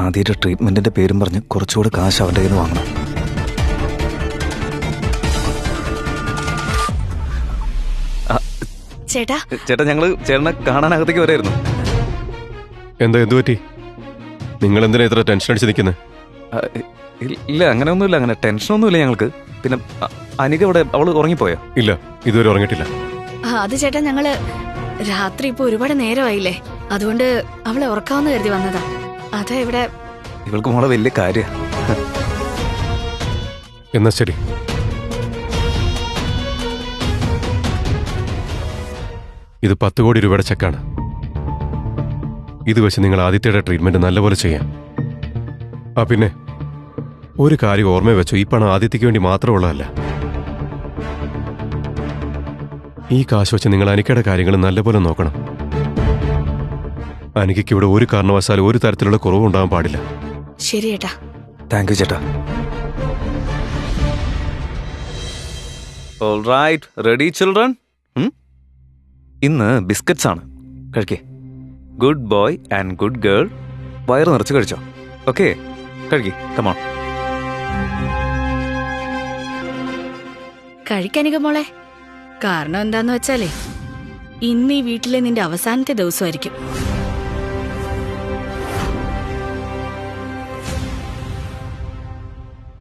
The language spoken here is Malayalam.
ആദ്യത്തെ ട്രീറ്റ്മെന്റിന്റെ പേരും പറഞ്ഞ് കുറച്ചുകൂടെ കാശ് അവന്റെ കയ്യിൽ നിന്ന് വാങ്ങണം. ചേട്ടാ ചേട്ടാ, ഞങ്ങള് ചേട്ടനെ കാണാനകത്തേക്ക് വരായിരുന്നു. എന്തു പറ്റി? നിങ്ങൾ എന്തിനാ ഇത്ര ടെൻഷൻ അടിച്ച് നിൽക്കുന്നത്? ഇല്ല, അങ്ങനെയൊന്നുമില്ല. അങ്ങനെ ടെൻഷനൊന്നുമില്ല ഞങ്ങൾക്ക്. പിന്നെ അനിക ഇവിടെ, അവള് ഉറങ്ങിപ്പോയോ? ഇല്ല, ഇതുവരെ ഉറങ്ങിയിട്ടില്ല. അത് ചേട്ടാ, ഞങ്ങള് രാത്രി ഇപ്പൊ ഒരുപാട് നേരമായില്ലേ, അതുകൊണ്ട് അവളെ ഉറക്കാമെന്ന് കരുതി വന്നതാ. അതാ ഇവിടെ. ഇവൾക്ക് മോളെ വലിയ കാര്യ. എന്നാ ശരി. ഇത് 10 കോടി രൂപയുടെ ചെക്കാണ്. ഇത് വെച്ച് നിങ്ങൾ ആദിത്യയുടെ ട്രീറ്റ്മെന്റ് നല്ലപോലെ ചെയ്യാം. പിന്നെ ഒരു കാര്യം ഓർമ്മ വെച്ചു, ഈ പണം ആദിത്യക്ക് വേണ്ടി മാത്രമുള്ളതല്ല. ഈ കാശ് വെച്ച് നിങ്ങൾ അനിക്കയുടെ കാര്യങ്ങൾ നല്ലപോലെ നോക്കണം. അനിക്കയ്ക്ക് ഇവിടെ ഒരു കാരണവശാലും ഒരു തരത്തിലുള്ള കുറവുണ്ടാകാൻ പാടില്ല. ശരി ചേട്ടാ. താങ്ക് യു ചേട്ടാ. Alright, ready children? ഇന്ന് ബിസ്ക്കറ്റ്സ് ആണ്, കഴിക്കേ. Good boy and good girl. വയറ് നിറച്ച് കഴിച്ചോ? ഓക്കെ, കഴിക്കേ. കമോൺ. കഴിക്കാനിക മോളെ. കാരണം എന്താന്ന് വെച്ചാലേ, ഇന്ന് ഈ വീട്ടിലെ നിന്റെ അവസാനത്തെ ദിവസമായിരിക്കും.